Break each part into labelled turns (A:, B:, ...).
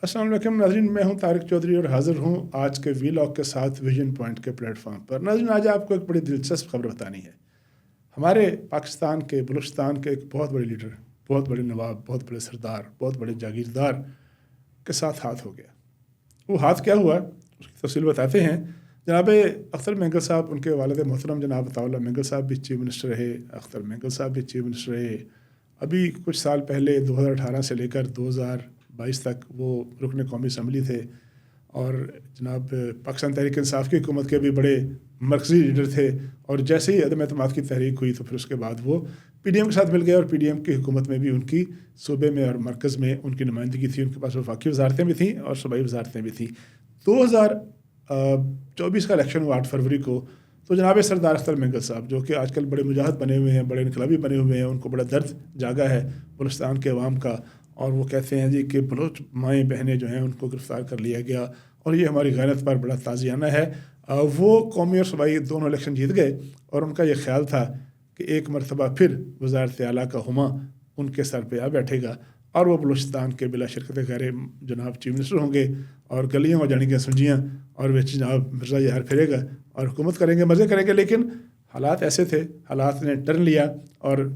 A: अस्सलाम वालेकुम नाज़रीन, मैं हूं तारिक चौधरी और हाज़िर हूं आज के वीलॉग के साथ विजन पॉइंट के प्लेटफॉर्म पर। नाज़रीन, आज आपको एक बड़ी दिलचस्प खबर बतानी है। हमारे पाकिस्तान के बलूचिस्तान के एक बहुत बड़े लीडर, बहुत बड़े नवाब, बहुत बड़े सरदार, बहुत बड़े जागीरदार के साथ हाथ हो गया। वो हाथ क्या हुआ उसकी तफसील बताते हैं। जनाब अख्तर मेंगल साहब, उनके वालिद मोहतरम जनाब अताउल्लाह मेंगल साहब भी चीफ मिनिस्टर रहे, अख्तर मेंगल साहब भी चीफ मिनिस्टर रहे। अभी कुछ साल पहले 2018 से लेकर 2022 तक वो रुकन कौमी असम्बली थे और जनाब पाकिस्तान तहरीक इंसाफ की हुकूमत के भी बड़े मरकज़ी लीडर थे। और जैसे ही अदम एतमाद की तहरीक हुई तो फिर उसके बाद वो PDM के साथ मिल गए और PDM की हुकूमत में भी उनकी सूबे में और मरकज़ में उनकी नुमाइंदगी थी। उनके पास वफाकी वजारतें भी थीं और सूबाई वजारतें भी थीं। 2024 का इलेक्शन हुआ 8 फरवरी को, तो जनाब सरदार अख्तर मेंगल साहब, जो कि आजकल बड़े मुजाहिद बने हुए हैं, बड़े इनकलाबी बने हुए हैं, उनको बड़ा दर्द जागा है बलूचिस्तान के अवाम का। और वो कहते हैं जी कि बलोच माएँ बहनें जो हैं उनको गिरफ़्तार कर लिया गया और ये हमारी गैरत पर बड़ा ताज़ियाना है। वो कौमी और सूबाई दोनों इलेक्शन जीत गए और उनका ये ख्याल था कि एक मरतबा फिर वज़ारत आला का हुमा उनके सर पे आ बैठेगा और वो बलूचिस्तान के बिला शिरकत गैर जनाब चीफ मिनिस्टर होंगे और गलियाँ हो जाएंगी सुंजियाँ और वे जनाब मिर्ज़ा यार फिरेगा और हुकूमत करेंगे, मज़े करेंगे। लेकिन हालात ऐसे थे, हालात ने टर्न लिया और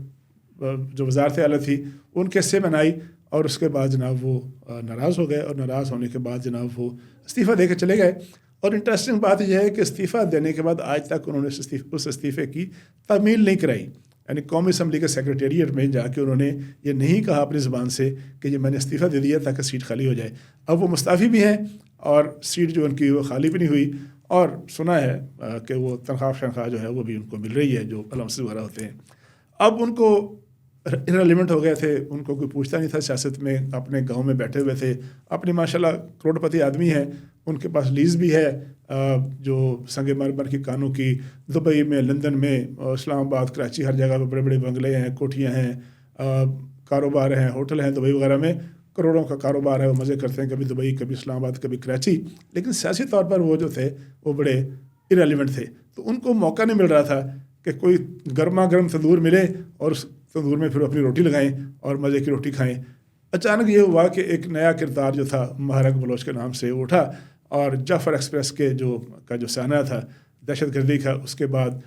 A: जो वज़ारत आला थी उनके हिस्से में आई और उसके बाद जनाब वो नाराज़ हो गए और नाराज़ होने के बाद जनाब वो इस्तीफ़ा दे के चले गए। और इंटरेस्टिंग बात यह है कि इस्तीफ़ा देने के बाद आज तक उन्होंने उस इस्तीफ़े की तामील नहीं कराई। यानी कौमी असम्बली के सेक्रेटेरिएट में जाके उन्होंने ये नहीं कहा अपनी ज़बान से कि ये मैंने इस्तीफ़ा दे दिया ताकि सीट खाली हो जाए। अब वो मुस्ताफ़ी भी हैं और सीट जो उनकी वो खाली भी नहीं हुई और सुना है कि वो तनख्वाह जो है वो भी उनको मिल रही है, जो अलाउंसेस वगैरह होते हैं। अब उनको इररिलेवेंट हो गए थे, उनको कोई पूछता नहीं था सियासत में, अपने गांव में बैठे हुए थे। अपनी माशाल्लाह करोड़पति आदमी हैं, उनके पास लीज़ भी है जो संगे मरमर की कानों की, दुबई में, लंदन में, इस्लामाबाद, कराची, हर जगह पर बड़े बड़े बंगले हैं, कोठियाँ हैं, कारोबार हैं, होटल हैं। दुबई वगैरह में करोड़ों का कारोबार है, वो मज़े करते हैं, कभी दुबई, कभी इस्लामाबाद, कभी कराची। लेकिन सियासी तौर पर वो जो थे वो बड़े इररिलेवेंट थे। तो उनको मौका नहीं मिल रहा था कि कोई गर्मा गर्म तंदूर मिले और उस तंदूर में फिर अपनी रोटी लगाएं और मज़े की रोटी खाएं। अचानक ये हुआ कि एक नया किरदार जो था महारंग बलोच के नाम से उठा और जाफ़र एक्सप्रेस के जो साना था दहशत गर्दी का, उसके बाद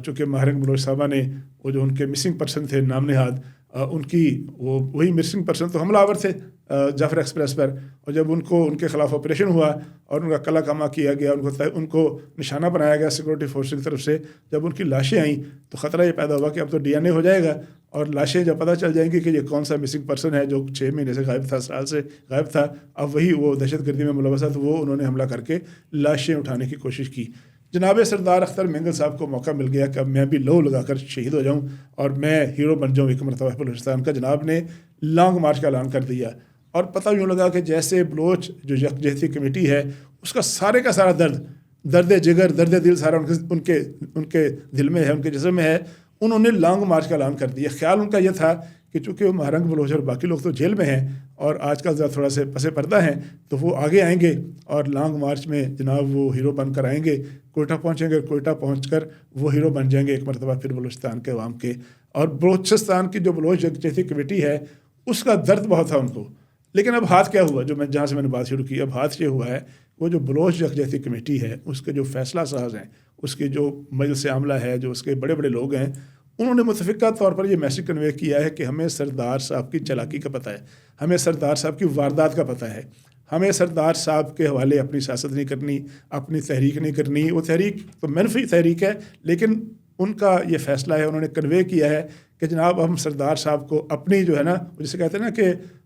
A: चूँकि महारंग बलोच साहबा ने वो जो उनके मिसिंग पर्सन थे नाम नहाद, उनकी वही मिसिंग पर्सन तो हमलावर थे जाफ़र एक्सप्रेस पर। और जब उनके ख़िलाफ़ ऑपरेशन हुआ और उनका कला कमा किया गया, उनको निशाना बनाया गया सिक्योरिटी फोर्स की तरफ से, जब उनकी लाशें आईं तो ख़तरा ये पैदा हुआ कि अब तो DNA हो जाएगा और लाशें जब पता चल जाएंगी कि ये कौन सा मिसिंग पर्सन है जो 6 महीने से गायब था, साल से गायब था, अब वही वो दहशत गर्दी में मुलव्वस था, तो वो उन्होंने हमला करके लाशें उठाने की कोशिश की। जनाब सरदार अख्तर मेंगल साहब को मौका मिल गया कि अब मैं भी लहू लगाकर शहीद हो जाऊं और मैं हीरो बन जाऊं एक मरतबा बलूचिस्तान का। जनाब ने लॉन्ग मार्च का ऐलान कर दिया और पता यूँ लगा कि जैसे बलोच जो यकजहती कमेटी है उसका सारे का सारा दर्द जिगर, दर्द दिल सारा उनके दिल में है, उनके जिस्म में है। उन्होंने लॉन्ग मार्च का ऐलान कर दिया। ख्याल उनका यह था कि चूँकि वो महारंग बलोच और बाकी लोग तो जेल में हैं और आजकल ज़रा थोड़ा से पसे पर्दा हैं, तो वो आगे आएंगे और लॉन्ग मार्च में जनाब वो हीरो बनकर आएंगे, कोयटा पहुँचेंगे, कोयटा पहुँचकर वो हीरो बन जाएंगे एक मरतबा फिर बलूचिस्तान के अवाम के। और बलूचिस्तान की जो बलोच यकजहती कमेटी है उसका दर्द बहुत था उनको। लेकिन अब हाथ क्या हुआ, जहाँ से मैंने बात शुरू की, अब हाथ ये हुआ है वो जो बलोच यकजहती कमेटी है उसके जो फैसला साज हैं, उसके जो मजलिस आमला है, जो उसके बड़े बड़े लोग हैं, उन्होंने मुतफ़िका तौर पर ये मैसेज कन्वे किया है कि हमें सरदार साहब की चालाकी का पता है, हमें सरदार साहब की वारदात का पता है, हमें सरदार साहब के हवाले अपनी सियासत नहीं करनी, अपनी तहरीक नहीं करनी। वो तहरीक तो मनफी तहरीक है, लेकिन उनका ये फ़ैसला है, उन्होंने कन्वे किया है कि जनाब हम सरदार साहब को अपनी जो है ना, जिसे कहते हैं ना कि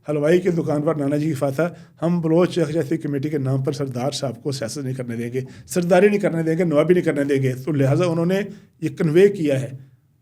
A: हलवाई की दुकान पर नाना जी की फाता, हम बलोच यकजहती कमेटी के नाम पर सरदार साहब को सियासत नहीं करने देंगे, सरदारी नहीं करने देंगे, नवाबी नहीं करने देंगे। तो लिहाजा उन्होंने ये कन्वे किया है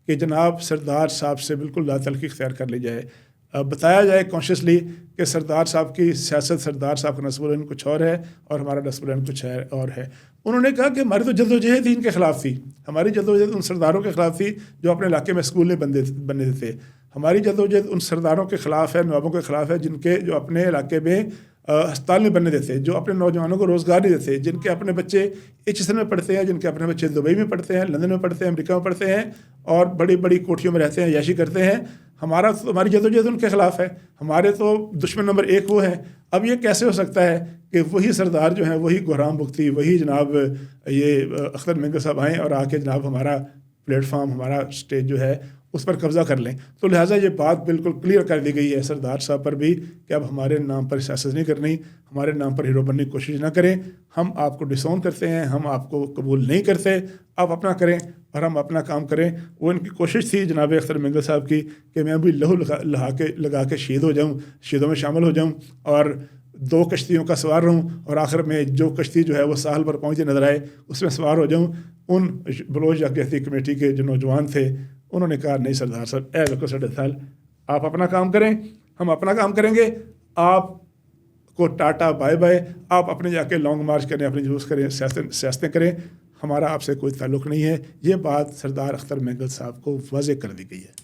A: कि जनाब सरदार साहब से बिल्कुल लातल्की इख्तियार कर ली जाए, बताया जाए कॉन्शियसली कि सरदार साहब की सियासत, सरदार साहब का नस्बुल कुछ और है और हमारा नस्बुल कुछ और है। उन्होंने कहा कि हमारी तो जद्दोजहद ही इनके ख़िलाफ़ थी, हमारी जद्दोजहद उन सरदारों के ख़िलाफ़ थी जो अपने इलाके में स्कूल नहीं बनने देते, हमारी जद्दोजहद उन सरदारों के ख़िलाफ़ है, नवाबों के ख़िलाफ़ है जिनके जो अपने इलाके में अस्पताल नहीं बनने देते, जो अपने नौजवानों को रोज़गार नहीं देते, जिनके अपने बच्चे HSN में पढ़ते हैं, जिनके अपने बच्चे दुबई में पढ़ते हैं, लंदन में पढ़ते हैं, अमेरिका में पढ़ते हैं और बड़ी बड़ी कोठियों में रहते हैं, याशी करते हैं। ہماری جدوجہد ان کے خلاف ہے، ہمارے تو دشمن نمبر 1 وہ ہیں. اب یہ کیسے ہو سکتا ہے کہ وہی سردار جو ہیں، وہی گورام بگٹی، وہی جناب یہ اختر مینگل صاحب آئیں اور آ کے جناب ہمارا پلیٹ فارم، ہمارا اسٹیج جو ہے اس پر قبضہ کر لیں. تو لہٰذا یہ بات بالکل کلیئر کر دی گئی ہے سردار صاحب پر بھی کہ اب ہمارے نام پر سیاست نہیں کرنی، ہمارے نام پر ہیرو بننے کی کوشش نہ کریں. ہم آپ کو ڈسون کرتے ہیں، ہم آپ کو قبول نہیں کرتے، آپ اپنا کریں اور ہم اپنا کام کریں. وہ ان کی کوشش تھی جناب اختر مینگل صاحب کی کہ میں بھی لہو لگا کے شہید ہو جاؤں، شہیدوں میں شامل ہو جاؤں اور 2 کشتیوں کا سوار رہوں، اور آخر میں جو کشتی جو ہے وہ ساحل پر پہنچے نظر آئے اس میں سوار ہو جاؤں. ان بلوچ یکجہتی کمیٹی کے جو نوجوان تھے انہوں نے کہا نہیں سردار صاحب، اے لوکو سڈے تھل، آپ اپنا کام کریں، ہم اپنا کام کریں گے، آپ کو ٹاٹا بائے بائے، آپ اپنے جا کے لانگ مارچ کریں، اپنے جلوس کریں، سیاستیں کریں، ہمارا آپ سے کوئی تعلق نہیں ہے. یہ بات سردار اختر مینگل صاحب کو واضح کر دی گئی ہے.